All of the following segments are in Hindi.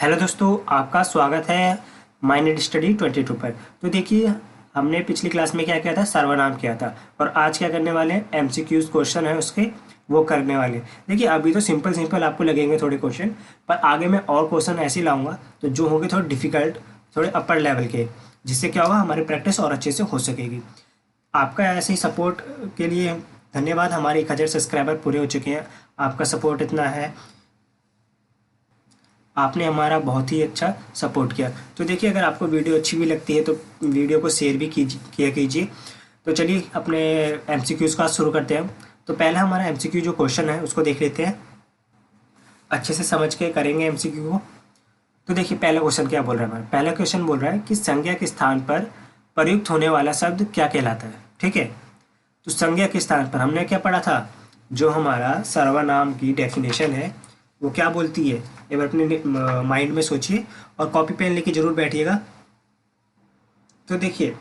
हेलो दोस्तों, आपका स्वागत है माइंड स्टडी 22 पर। तो देखिए, हमने पिछली क्लास में क्या किया था, सर्वनाम किया था। और आज क्या करने वाले हैं, एमसीक्यूज क्वेश्चन है उसके, वो करने वाले हैं। देखिए, अभी तो सिंपल सिंपल आपको लगेंगे थोड़े क्वेश्चन, पर आगे मैं और क्वेश्चन ऐसे लाऊंगा तो जो होंगे थोड़े डिफिकल्ट, थोड़े अपर लेवल के, जिससे क्या होगा, हमारी प्रैक्टिस और अच्छे से हो सकेगी। आपका ऐसे ही सपोर्ट के लिए धन्यवाद। हमारे 1000 सब्सक्राइबर पूरे हो चुके हैं। आपका सपोर्ट इतना है, आपने हमारा बहुत ही अच्छा सपोर्ट किया। तो देखिए, अगर आपको वीडियो अच्छी भी लगती है तो वीडियो को शेयर भी किया कीजिए। तो चलिए अपने एमसीक्यूज़ का शुरू करते हैं। तो पहला हमारा एमसीक्यू जो क्वेश्चन है उसको देख लेते हैं, अच्छे से समझ के करेंगे एमसीक्यू को। तो देखिए, पहला क्वेश्चन क्या बोल रहा है हमारा, पहला क्वेश्चन बोल रहा है कि संज्ञा के स्थान पर प्रयुक्त होने वाला शब्द क्या कहलाता है। ठीक है, तो संज्ञा के स्थान पर हमने क्या पढ़ा था, जो हमारा सर्वनाम की डेफिनेशन है वो क्या बोलती है। एक बार अपने माइंड में सोचिए और कॉपी पेन लेके जरूर बैठिएगा। तो देखिए,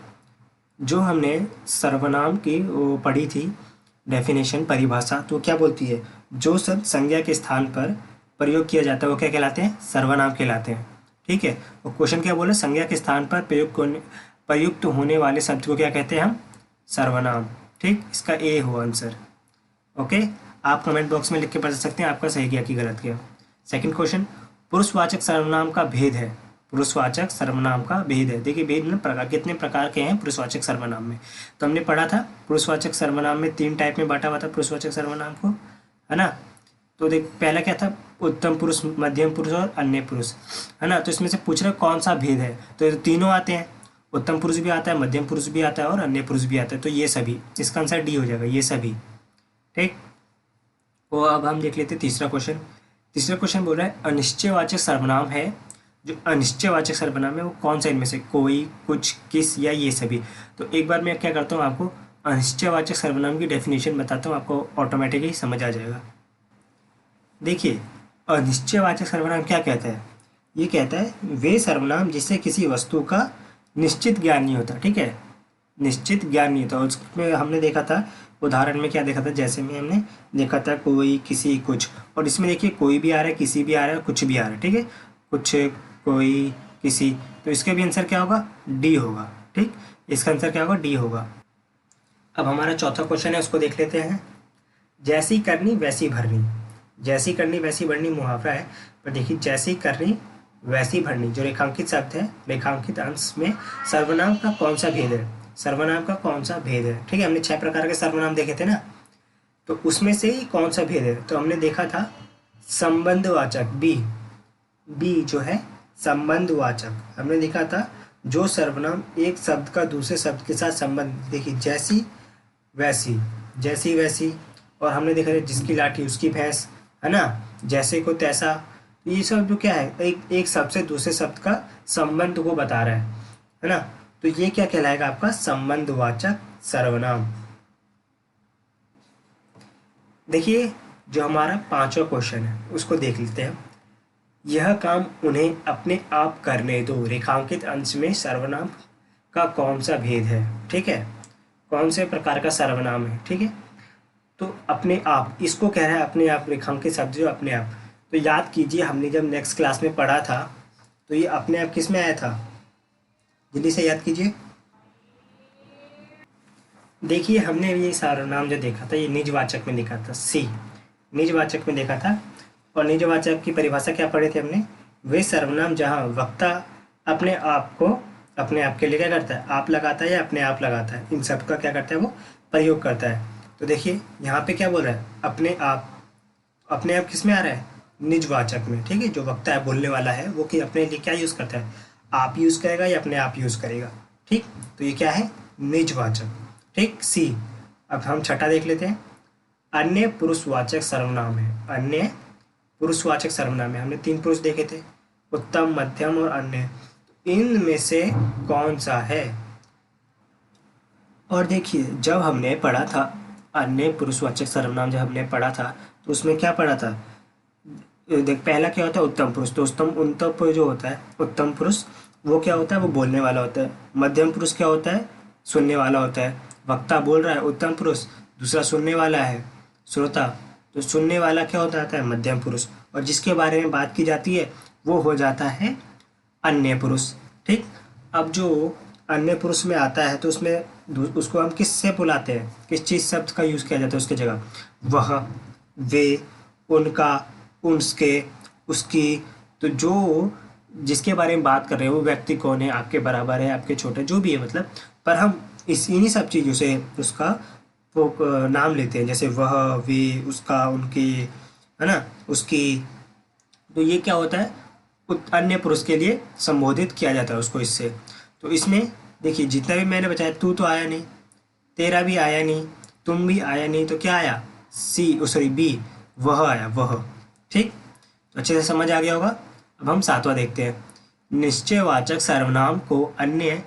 जो हमने सर्वनाम की वो पढ़ी थी डेफिनेशन, परिभाषा, तो क्या बोलती है, जो शब्द संज्ञा के स्थान पर प्रयोग किया जाता है वो क्या कहलाते हैं, सर्वनाम कहलाते हैं। ठीक है, और क्वेश्चन क्या बोले, संज्ञा के स्थान पर प्रयुक्त होने वाले शब्द को क्या कहते हैं हम, सर्वनाम। ठीक, इसका ए हो आंसर। ओके, आप कमेंट बॉक्स में लिख के बता सकते हैं आपका सही किया कि गलत किया। सेकंड क्वेश्चन, पुरुषवाचक सर्वनाम का भेद है। पुरुषवाचक सर्वनाम का भेद है। देखिए, भेद में प्रकार, कितने प्रकार के हैं पुरुषवाचक सर्वनाम में, तो हमने पढ़ा था पुरुषवाचक सर्वनाम में 3 टाइप में बांटा हुआ था पुरुषवाचक सर्वनाम को, है ना। तो देख, पहला क्या था, उत्तम पुरुष, मध्यम पुरुष और अन्य पुरुष, है ना। तो इसमें से पूछ रहे कौन सा भेद है, तो ये तीनों आते हैं, उत्तम पुरुष भी आता है, मध्यम पुरुष भी आता है और अन्य पुरुष भी आता है। तो ये सभी, इसका आंसर डी हो जाएगा, ये सभी। ठीक, वो अब हम देख लेते हैं तीसरा क्वेश्चन। तीसरा क्वेश्चन बोल रहा है अनिश्चयवाचक सर्वनाम है। जो अनिश्चयवाचक सर्वनाम है वो कौन सा इनमें से, कोई, कुछ, किस या ये सभी। तो एक बार मैं क्या करता हूँ, आपको अनिश्चयवाचक सर्वनाम की डेफिनेशन बताता हूँ, आपको ऑटोमेटिकली समझ आ जाएगा। देखिए, अनिश्चयवाचक सर्वनाम क्या कहता है, ये कहता है वे सर्वनाम जिससे किसी वस्तु का निश्चित ज्ञान नहीं होता। ठीक है, निश्चित ज्ञान नहीं होता। उसमें हमने देखा था, उदाहरण में क्या देखा था, जैसे में हमने देखा था कोई, किसी, कुछ, और इसमें देखिए कोई भी आ रहा है, किसी भी आ रहा है, कुछ भी आ रहा है। ठीक है, कुछ, कोई, किसी, तो इसका भी आंसर क्या होगा, डी होगा। ठीक, इसका आंसर क्या होगा, डी होगा। अब हमारा चौथा क्वेश्चन है, उसको देख लेते हैं। जैसी करनी वैसी भरनी। जैसी करनी वैसी भरनी मुहावरा है, पर देखिए, जैसी करनी वैसी भरनी जो रेखांकित शब्द है, रेखांकित अंश में सर्वनाम का कौन सा भेद है, सर्वनाम का कौन सा भेद है। ठीक है, हमने 6 प्रकार के सर्वनाम देखे थे ना, तो उसमें से ही कौन सा भेद है, तो हमने देखा था संबंधवाचक, बी, बी जो है संबंधवाचक। हमने देखा था जो सर्वनाम एक शब्द का दूसरे शब्द के साथ संबंध, देखिए जैसी वैसी, जैसी वैसी, और हमने देखा था जिसकी लाठी उसकी भैंस, है ना, जैसे को तैसा। ये सब जो क्या है, एक शब्द से दूसरे शब्द का संबंध को बता रहा है ना। तो ये क्या कहलाएगा, आपका संबंधवाचक सर्वनाम। देखिए, जो हमारा 5वां क्वेश्चन है उसको देख लेते हैं। यह काम उन्हें अपने आप करने दो, रेखांकित अंश में सर्वनाम का कौन सा भेद है। ठीक है, कौन से प्रकार का सर्वनाम है। ठीक है, तो अपने आप, इसको कह रहा है अपने आप, रेखांकित शब्द जो अपने आप। तो याद कीजिए, हमने जब नेक्स्ट क्लास में पढ़ा था तो ये अपने आप किस में आया था, जल्दी से याद कीजिए। देखिए, हमने ये सर्वनाम जो देखा था, ये निजवाचक में देखा था, सी, निजवाचक में देखा था। और निजवाचक की परिभाषा क्या पढ़े थे हमने, वे सर्वनाम जहाँ वक्ता अपने आप को, अपने आप के लिए क्या करता है, आप लगाता है या अपने आप लगाता है, इन सब का क्या करता है वो प्रयोग करता है। तो देखिए, यहाँ पे क्या बोल रहा है, अपने आप, अपने आप किस में आ रहा है, निजवाचक में। ठीक है, जो वक्ता है, बोलने वाला है, वो कि अपने लिए क्या यूज़ करता है, आप यूज़ करेगा या अपने आप यूज़ करेगा। ठीक, तो ये क्या है, निजवाचक। ठीक, सी। अब हम छठा देख लेते हैं। अन्य पुरुषवाचक सर्वनाम है, अन्य पुरुषवाचक सर्वनाम है। हमने 3 पुरुष देखे थे, उत्तम, मध्यम और अन्य। इनमें से कौन सा है। और देखिए, जब हमने पढ़ा था अन्य पुरुषवाचक सर्वनाम, जब हमने पढ़ा था तो उसमें क्या पढ़ा था, देख, पहला क्या होता है, उत्तम पुरुष। तो उत्तम पुरुष जो होता है, उत्तम पुरुष, वो क्या होता है, वो बोलने वाला होता है। मध्यम पुरुष क्या होता है, सुनने वाला होता है। वक्ता बोल रहा है, उत्तम पुरुष, दूसरा सुनने वाला है, श्रोता, तो सुनने वाला क्या होता है, मध्यम पुरुष। और जिसके बारे में बात की जाती है वो हो जाता है अन्य पुरुष। ठीक, अब जो अन्य पुरुष में आता है तो उसमें उसको हम किससे बुलाते हैं, किस चीज़ शब्द का यूज़ किया जाता है उसकी जगह? वह, वे, उनका, उनके, उसकी। तो जो जिसके बारे में बात कर रहे हैं वो व्यक्ति कौन है, आपके बराबर है, आपके छोटे, जो भी है मतलब, पर हम इन्हीं सब चीज़ों से उसका वो नाम लेते हैं, जैसे वह, वे, उसका, उनकी, है ना, उसकी। तो ये क्या होता है, अन्य पुरुष के लिए संबोधित किया जाता है उसको इससे। तो इसमें देखिए जितना भी मैंने बताया, तू तो आया नहीं, तेरा भी आया नहीं, तुम भी आया नहीं, तो क्या आया? सॉरी बी, वह आया, वह। ठीक, तो अच्छे से समझ आ गया होगा। अब हम सातवां देखते हैं। निश्चयवाचक सर्वनाम को अन्य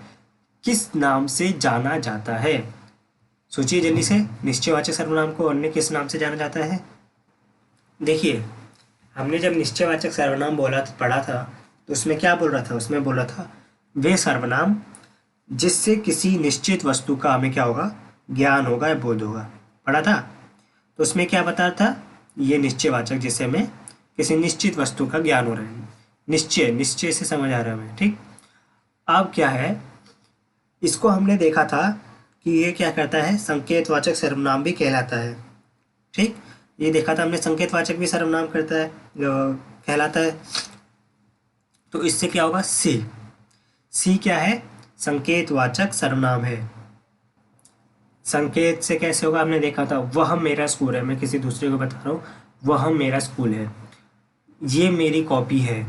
किस नाम से जाना जाता है? सोचिए जल्दी से, निश्चयवाचक सर्वनाम को अन्य किस नाम से जाना जाता है? देखिए, हमने जब निश्चयवाचक सर्वनाम पढ़ा था, तो उसमें क्या बोल रहा था? उसमें बोल रहा था वे सर्वनाम जिससे किसी निश्चित वस्तु का हमें क्या होगा, ज्ञान होगा या बोध होगा। पढ़ा था, तो उसमें क्या बता रहा था? ये निश्चयवाचक जिससे हमें किसी निश्चित वस्तु का ज्ञान हो रहा है। निश्चय, निश्चय से समझ आ रहा है हमें। ठीक, अब क्या है, इसको हमने देखा था कि ये क्या करता है, संकेतवाचक सर्वनाम भी कहलाता है। ठीक, ये देखा था हमने, संकेतवाचक भी सर्वनाम करता है, कहलाता है। तो इससे क्या होगा? सी, सी क्या है? संकेतवाचक सर्वनाम है। संकेत से कैसे होगा, हमने देखा था, वह मेरा स्कूल है, मैं किसी दूसरे को बता रहा हूँ, वह मेरा स्कूल है, ये मेरी कॉपी है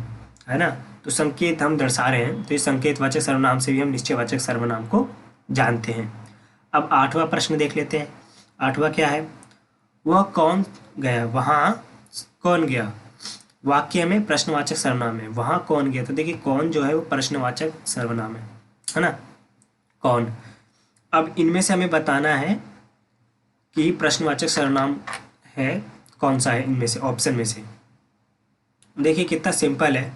ना। तो संकेत हम दर्शा रहे हैं, तो ये संकेतवाचक सर्वनाम से भी हम निश्चयवाचक सर्वनाम को जानते हैं। अब आठवां प्रश्न देख लेते हैं। आठवां क्या है? वह कौन गया, वहाँ कौन गया। वाक्य में प्रश्नवाचक सर्वनाम है, वहाँ कौन गया। तो देखिए कौन जो है वो प्रश्नवाचक सर्वनाम है ना, कौन। अब इनमें से हमें बताना है कि प्रश्नवाचक सर्वनाम है कौन सा है इनमें से, ऑप्शन में से। देखिए कितना सिंपल है,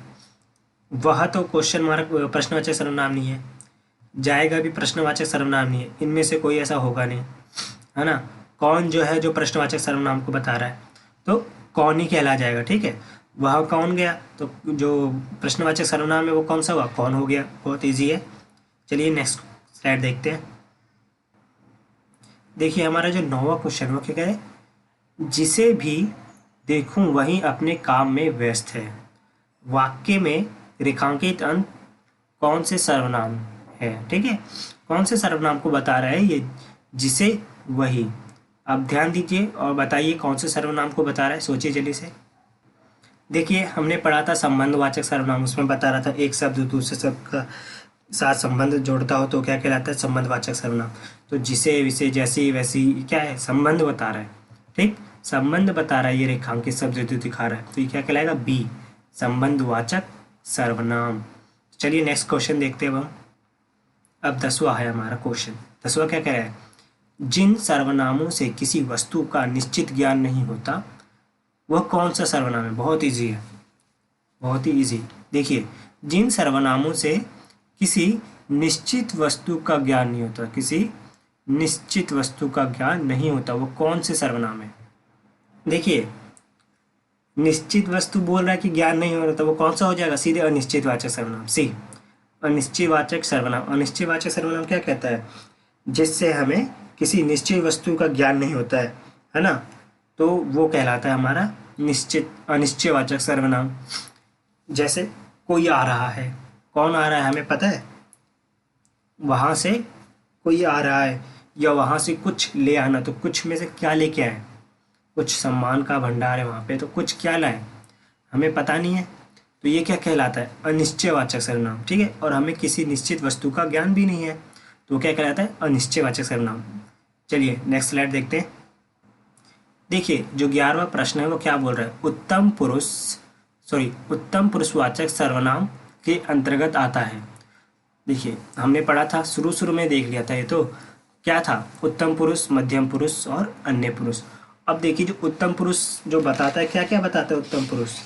वह तो क्वेश्चन मार्क प्रश्नवाचक सर्वनाम नहीं है, जाएगा भी प्रश्नवाचक सर्वनाम नहीं है, इनमें से कोई ऐसा होगा नहीं, है ना। कौन जो है जो प्रश्नवाचक सर्वनाम को बता रहा है, तो कौन ही कहला जाएगा। ठीक है, वह कौन गया, तो जो प्रश्नवाचक सर्वनाम है वो कौन सा हुआ, कौन हो गया। बहुत ईजी है। चलिए नेक्स्ट स्लाइड देखते हैं। देखिए हमारा जो 9वां क्वेश्चन वो क्या कह रहे हैं, जिसे भी देखूं वही अपने काम में व्यस्त है। वाक्य में रेखांकित अंत कौन से सर्वनाम है? ठीक है, कौन से सर्वनाम को बता रहा है ये, जिसे वही। आप ध्यान दीजिए और बताइए कौन से सर्वनाम को बता रहा है, सोचिए जल्दी से। देखिए हमने पढ़ा था संबंधवाचक सर्वनाम, उसमें बता रहा था एक शब्द दूसरे शब्द का साथ संबंध जोड़ता हो तो क्या कहलाता है, संबंधवाचक सर्वनाम। तो जिसे, विसे, जैसी, वैसी, क्या है, संबंध बता रहा है। ठीक, संबंध बता रहा है, ये रेखांकित शब्द जो दिखा रहा है, तो ये क्या कहलाएगा, बी, संबंधवाचक सर्वनाम। चलिए नेक्स्ट क्वेश्चन देखते हैं हम। अब 10वां है हमारा क्वेश्चन। 10वां क्या कह रहा है, जिन सर्वनामों से किसी वस्तु का निश्चित ज्ञान नहीं होता वह कौन सा सर्वनाम है। बहुत इजी है, बहुत ही इजी। देखिए, जिन सर्वनामों से किसी निश्चित वस्तु का ज्ञान नहीं होता, किसी निश्चित वस्तु का ज्ञान नहीं होता, वो कौन से सर्वनाम है। देखिए निश्चित वस्तु बोल रहा है कि ज्ञान नहीं हो रहा, तो वो कौन सा हो जाएगा, सीधे अनिश्चितवाचक सर्वनाम, सी, अनिश्चयवाचक सर्वनाम। अनिश्चयवाचक सर्वनाम क्या कहता है, जिससे हमें किसी निश्चित वस्तु का ज्ञान नहीं होता है ना, तो वो कहलाता है हमारा निश्चित अनिश्चयवाचक सर्वनाम। जैसे कोई आ रहा है, कौन आ रहा है हमें पता है, वहाँ से कोई आ रहा है, या वहाँ से कुछ ले आना, तो कुछ में से क्या लेके आए, कुछ सम्मान का भंडार है वहाँ पे, तो कुछ क्या लाए हमें पता नहीं है, तो ये क्या कहलाता है, अनिश्चयवाचक सर्वनाम। ठीक है, और हमें किसी निश्चित वस्तु का ज्ञान भी नहीं है, तो क्या कहलाता है, अनिश्चयवाचक सर्वनाम। चलिए नेक्स्ट स्लाइड देखते हैं। देखिए जो 11वां प्रश्न है वो क्या बोल रहा है, उत्तम पुरुषवाचक सर्वनाम के अंतर्गत आता है। देखिए हमने पढ़ा था, शुरू में देख लिया था, ये तो क्या था, उत्तम पुरुष, मध्यम पुरुष और अन्य पुरुष। अब देखिए जो उत्तम पुरुष जो बताता है, क्या क्या बताता है उत्तम पुरुष।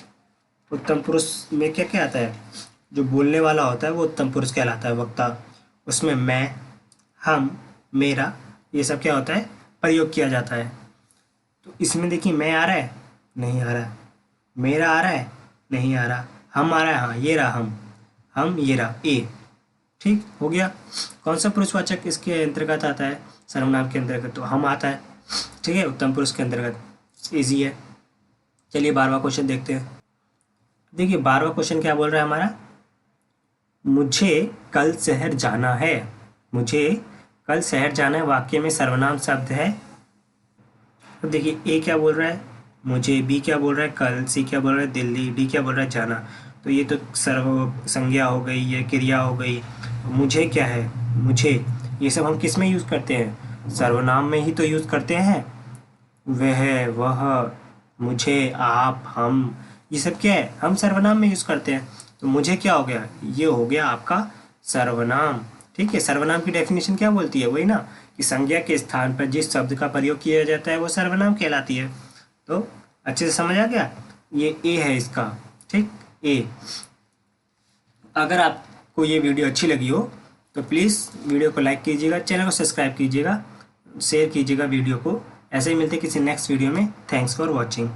उत्तम पुरुष में क्या क्या आता है, जो बोलने वाला होता है वो उत्तम पुरुष कहलाता है, वक्ता। उसमें मैं, हम, मेरा, ये सब क्या होता है, प्रयोग किया जाता है। तो इसमें देखिए मैं आ रहा है, नहीं आ रहा है, मेरा आ रहा है, नहीं आ रहा। हम आ रहा है, हाँ ये रहा हम ये रहा ए। ठीक हो गया। कौन सा पुरुषवाचक इसके अंतर्गत आता है, सर्वनाम के अंतर्गत? तो हम आता है। ठीक है, उत्तम पुरुष के अंतर्गत। इजी है। चलिए 12वां क्वेश्चन देखते हैं। देखिए 12वां क्वेश्चन क्या बोल रहा है हमारा, मुझे कल शहर जाना है। मुझे कल शहर जाना है वाक्य में सर्वनाम शब्द है। अब देखिए ए क्या बोल रहा है, मुझे, बी क्या बोल रहा है, कल, सी क्या बोल रहा है, दिल्ली, डी क्या बोल रहा है, जाना। तो ये तो सर्व संज्ञा हो गई, ये क्रिया हो गई। मुझे क्या है, मुझे, ये सब हम किस में यूज़ करते हैं, सर्वनाम में ही तो यूज़ करते हैं। वह, वह, मुझे, आप, हम, ये सब क्या है, हम सर्वनाम में यूज़ करते हैं। तो मुझे क्या हो गया, ये हो गया आपका सर्वनाम। ठीक है, सर्वनाम की डेफिनेशन क्या बोलती है, वही ना, कि संज्ञा के स्थान पर जिस शब्द का प्रयोग किया जाता है वो सर्वनाम कहलाती है। तो अच्छे से समझ आ गया, ये ए है इसका। ठीक, ए। अगर आपको ये वीडियो अच्छी लगी हो तो प्लीज़ वीडियो को लाइक कीजिएगा, चैनल को सब्सक्राइब कीजिएगा, शेयर कीजिएगा वीडियो को। ऐसे ही मिलते किसी नेक्स्ट वीडियो में। Thanks for watching.